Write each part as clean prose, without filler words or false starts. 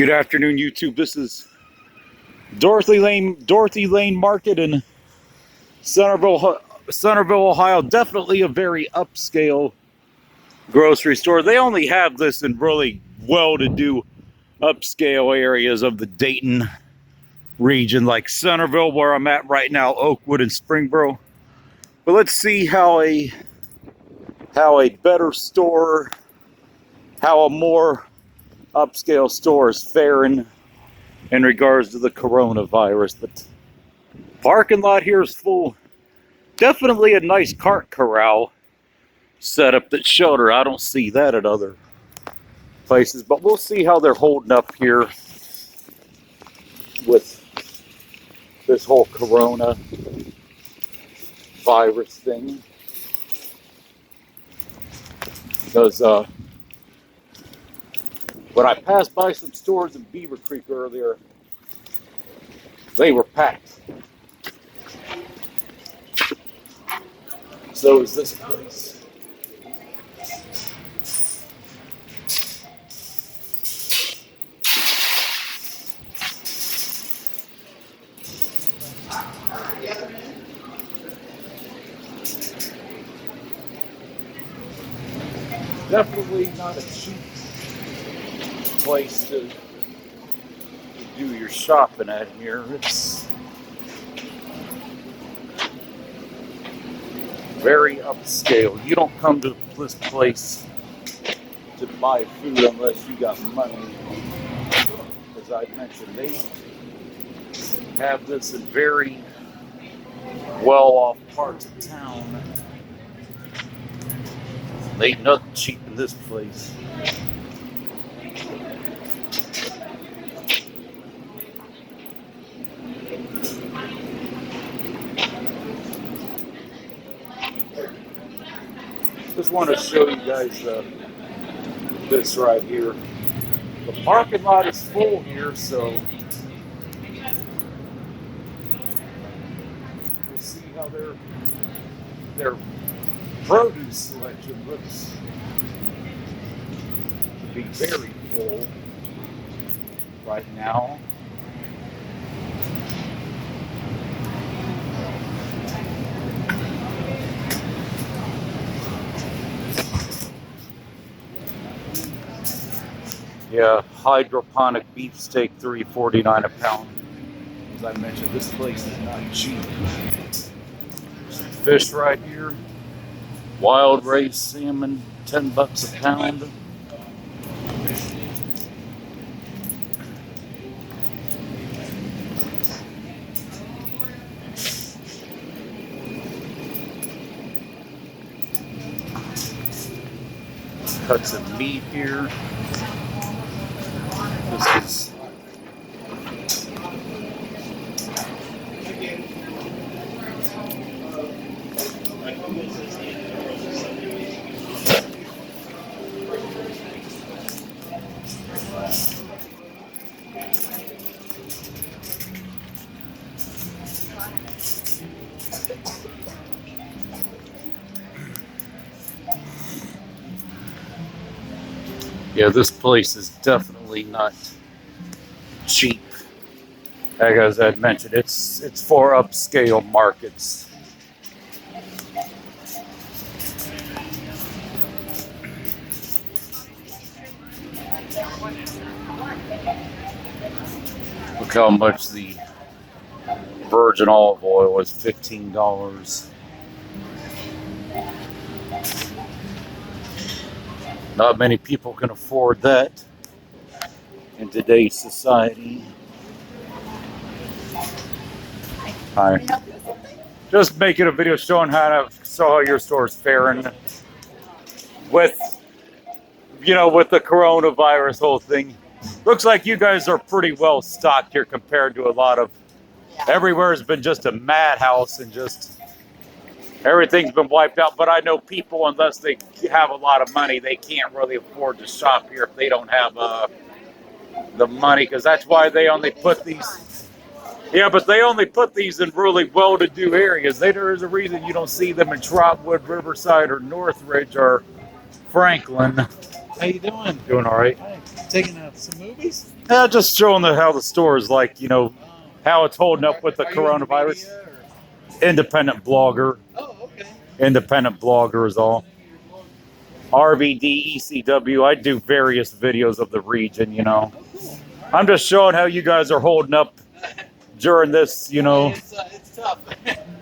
Good afternoon, YouTube. This is Dorothy Lane Market in Centerville, Ohio. Definitely a very upscale grocery store. They only have this in really well-to-do upscale areas of the Dayton region, like Centerville, where I'm at right now, Oakwood and Springboro. But let's see how a better store, how a more upscale store is faring in regards to the coronavirus. But parking lot here is full. Definitely a nice cart corral setup that's shelter. I don't see that at other places, but we'll see how they're holding up here with this whole corona virus thing. Because when I passed by some stores in Beaver Creek earlier, they were packed. So is this place. Definitely not a cheap place to do your shopping at here. It's very upscale. You don't come to this place to buy food unless you got money. As I mentioned, they have this in very well-off parts of town. Ain't nothing cheap in this place. Just want to show you guys this right here. The parking lot is full here, so we'll see how their produce selection looks to be very full right now. Yeah, hydroponic beefsteak, $3.49 a pound. As I mentioned, this place is not cheap. Some fish right here. Wild raised salmon, $10 a pound. Cuts of meat here. This is yeah, this place is definitely not cheap. As I mentioned, it's for upscale markets. Look how much the virgin olive oil was, $15. Not many people can afford that in today's society. Hi. Just making a video showing how your store's faring with, with the coronavirus whole thing. Looks like you guys are pretty well stocked here compared to a lot of, everywhere has been just a madhouse and just everything's been wiped out. But I know people, unless they have a lot of money, they can't really afford to shop here if they don't have the money, because that's why they only put these. Yeah, but they only put these in really well-to-do areas. There is a reason you don't see them in Trotwood, Riverside, or Northridge, or Franklin. How you doing? Doing all right. Thanks. Taking some movies? Yeah, just showing how the store is like, you know, how it's holding up with the Are you in coronavirus. media, Independent blogger. Oh, okay. Independent blogger is all. RVD, ECW. I do various videos of the region, you know. Oh, cool. I'm just showing how you guys are holding up during this, you know. It's tough.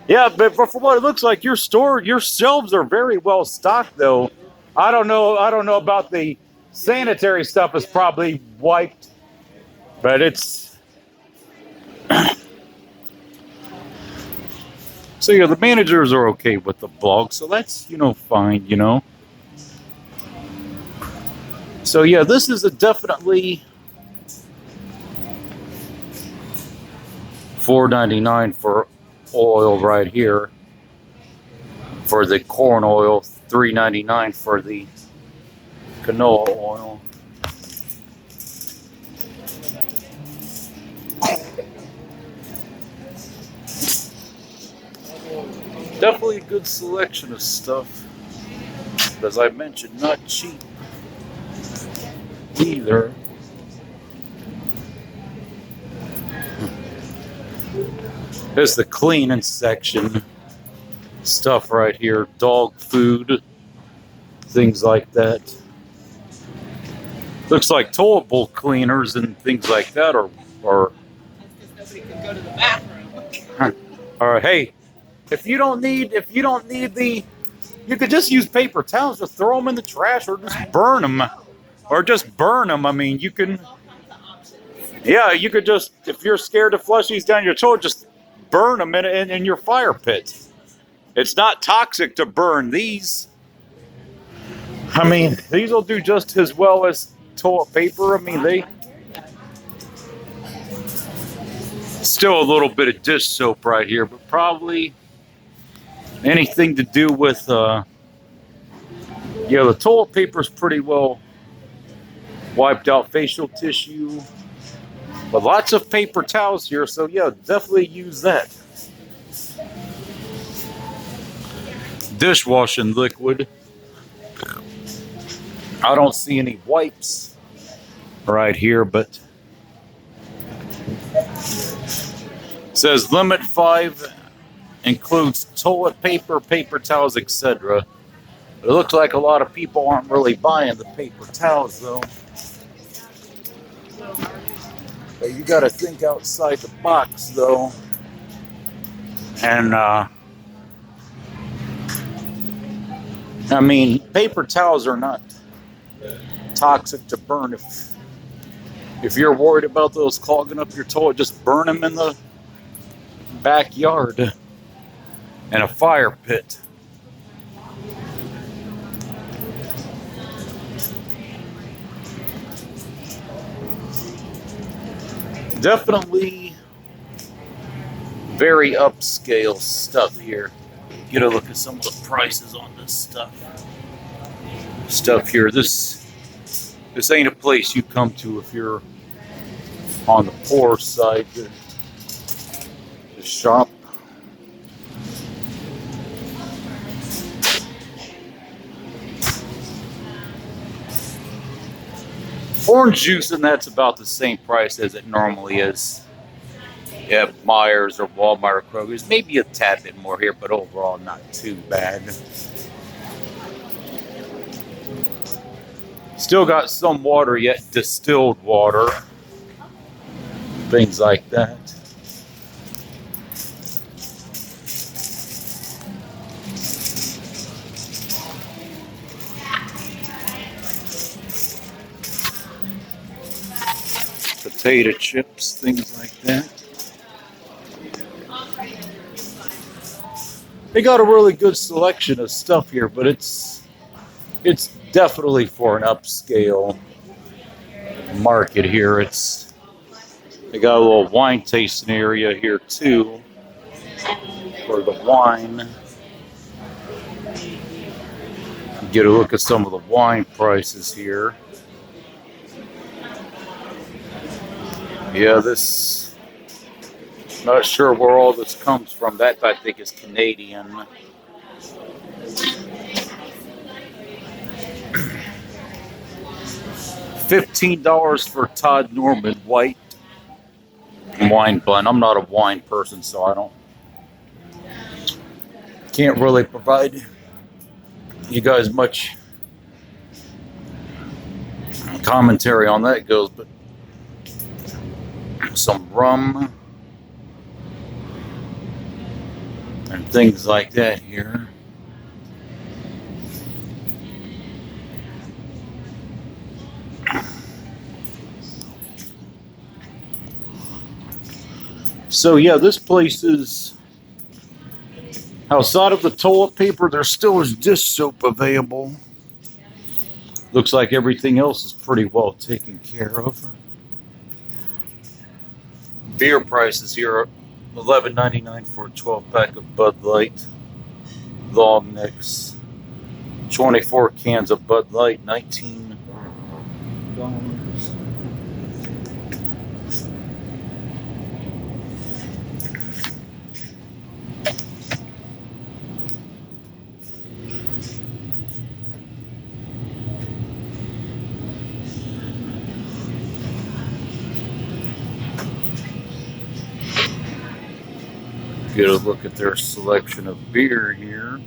Yeah, but from what it looks like, your store, your shelves are very well stocked, though. I don't know about the sanitary stuff is probably wiped, but it's. So yeah, the managers are okay with the blog, so that's, you know, fine, you know. So yeah, this is a definitely $4.99 for oil right here. For the corn oil, $3.99 for the canola oil. Definitely a good selection of stuff. But as I mentioned, not cheap either. There's the cleaning section. Stuff right here. Dog food. Things like that. Looks like toilet bowl cleaners and things like that are Nobody can go to the bathroom. or hey, if you don't need the, you could just use paper towels, just throw them in the trash or just burn them. Or just burn them. I mean, you can, yeah, you could just, if you're scared to flush these down your toilet, just burn them in your fire pit. It's not toxic to burn these. I mean, these will do just as well as toilet paper. I mean, they still a little bit of dish soap right here, but probably anything to do with, yeah, the toilet paper is pretty well wiped out. Facial tissue, but lots of paper towels here, so yeah, definitely use that. Dishwashing liquid. I don't see any wipes right here, but it says limit 5 includes toilet paper, paper towels, etc. It looks like a lot of people aren't really buying the paper towels though. But you got to think outside the box though. And I mean, paper towels are not toxic to burn. If you're worried about those clogging up your toilet, just burn them in the backyard in a fire pit. Definitely very upscale stuff here. Get a look at some of the prices on this stuff here. This ain't a place you come to if you're on the poor side to shop. Orange juice, and that's about the same price as it normally is at Myers or Walmart or Kroger's. Maybe a tad bit more here, but overall not too bad. Still got some water yet, distilled water. Things like that. Potato chips, things like that. They got a really good selection of stuff here, but it's definitely for an upscale market here. They got a little wine tasting area here too for the wine. Get a look at some of the wine prices here. Yeah, not sure where all this comes from. That I think is Canadian. $15 for Todd Norman white wine blend. I'm not a wine person, so I can't really provide you guys much commentary on that goes, but some rum and things like that here. So yeah, this place is, outside of the toilet paper, there still is dish soap available. Looks like everything else is pretty well taken care of. Beer prices here are $11.99 for a 12-pack of Bud Light long necks. 24 cans of Bud Light, $19. Get a look at their selection of beer here.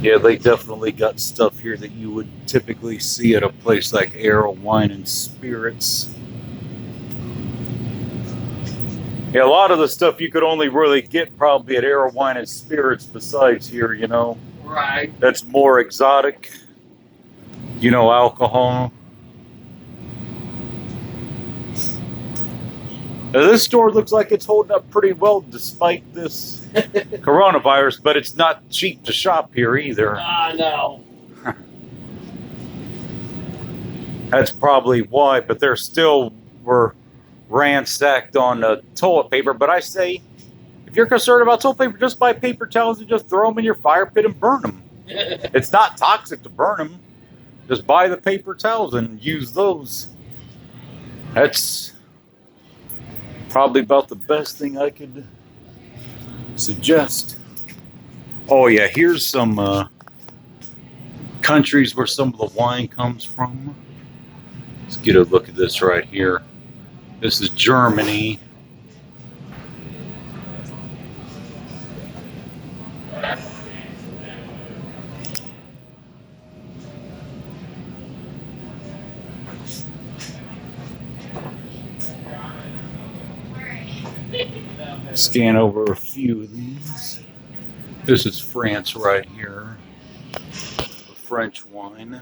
Yeah, they definitely got stuff here that you would typically see at a place like Arrow Wine and Spirits. Yeah, a lot of the stuff you could only really get probably at Arrow Wine and Spirits besides here, you know. Right. That's more exotic, you know, alcohol. Now, this store looks like it's holding up pretty well despite this coronavirus, but it's not cheap to shop here either. No. That's probably why, but they're still were ransacked on toilet paper. But I say, if you're concerned about toilet paper, just buy paper towels and just throw them in your fire pit and burn them. It's not toxic to burn them. Just buy the paper towels and use those. That's probably about the best thing I could suggest. Oh yeah, here's some countries where some of the wine comes from. Let's get a look at this right here. This is Germany. Scan over a few of these. This is France right here. The French wine.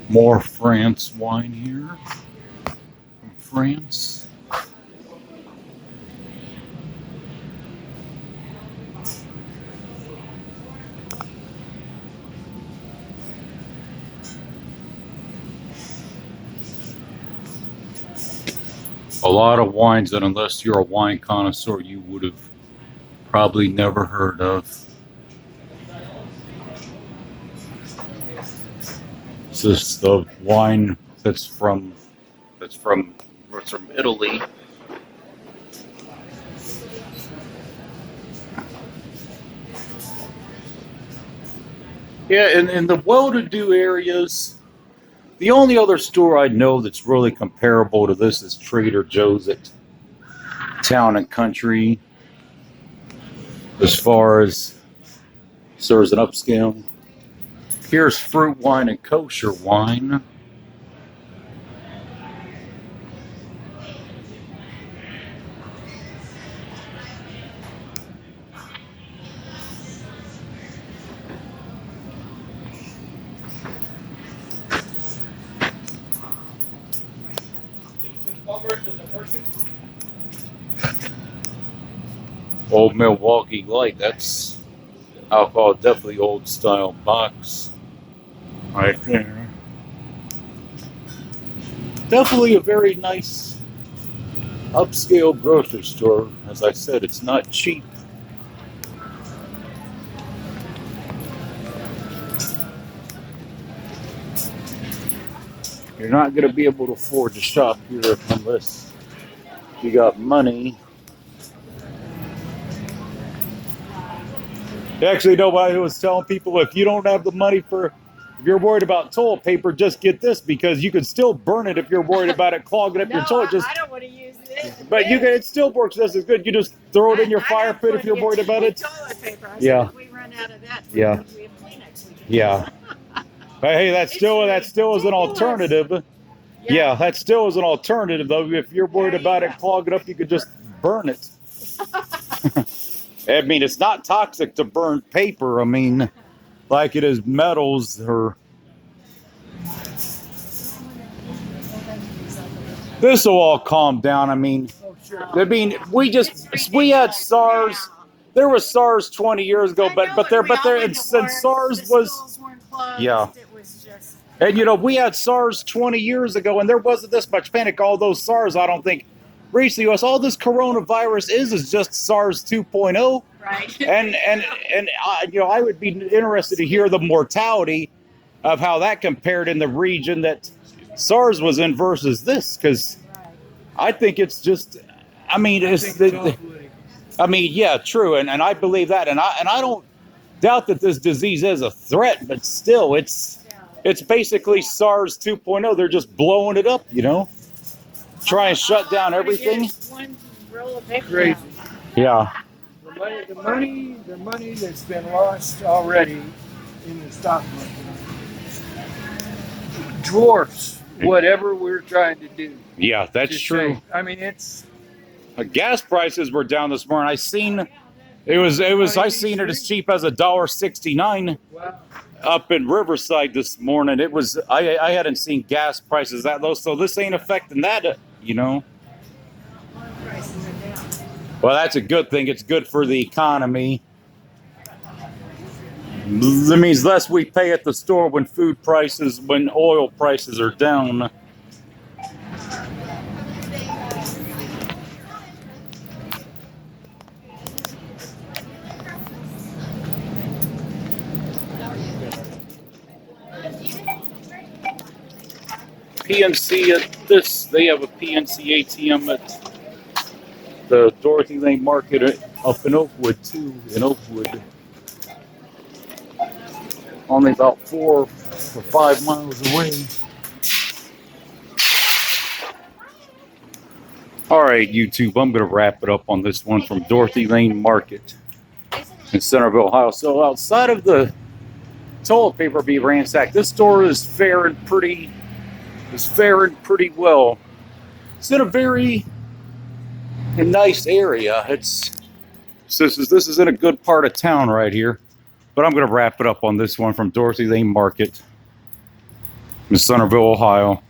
More France wine here from France. A lot of wines that, unless you're a wine connoisseur, you would have probably never heard of. This is the wine that's from Italy. Yeah, in the well-to-do areas, the only other store I know that's really comparable to this is Trader Joe's at Town and Country. As far as serves an upscale. Here's fruit wine and kosher wine. Old Milwaukee Light, that's alcohol, definitely old style box right there. Definitely a very nice upscale grocery store. As I said, it's not cheap. You're not going to be able to afford to shop here unless you got money. Actually, nobody was telling people if you don't have the money if you're worried about toilet paper, just get this because you can still burn it if you're worried about it clogging up your toilet. I don't want to use it. But it still works just as good. You just throw it in your fire pit if you're worried about it. Toilet paper. Yeah. If we run out of that, Yeah. we have Kleenex. Yeah. But hey, that still is an alternative. Yeah, that still is an alternative though. If you're worried about it clogging up, you could just burn it. I mean, it's not toxic to burn paper. I mean, like it is metals or. This will all calm down. I mean, we had SARS. There was SARS 20 years ago, but SARS was. Yeah. And we had SARS 20 years ago, and there wasn't this much panic. All those SARS, I don't think, reached the U.S. All this coronavirus is just SARS 2.0. Right. And I would be interested to hear the mortality of how that compared in the region that SARS was in versus this, because I think it's just, I mean, yeah, true, and I believe that, and I don't doubt that this disease is a threat, but still, it's basically SARS 2.0. They're just blowing it up, try and shut down everything. One roll of paper. Crazy. Yeah. The money that's been lost already in the stock market dwarfs whatever we're trying to do. Yeah, that's true. I mean, it's gas prices were down this morning. I seen I seen it as cheap as $1.69 up in Riverside this morning. It was I hadn't seen gas prices that low, so this ain't affecting that, Well, that's a good thing. It's good for the economy. That means less we pay at the store when when oil prices are down. PNC they have a PNC ATM at the Dorothy Lane Market up in Oakwood too, in Oakwood. Only about 4 or 5 miles away. All right, YouTube, I'm going to wrap it up on this one from Dorothy Lane Market in Centerville, Ohio. So outside of the toilet paper being ransacked, this store is faring pretty well. It's in a very nice area. This is in a good part of town right here. But I'm going to wrap it up on this one from Dorothy Lane Market in Centerville, Ohio.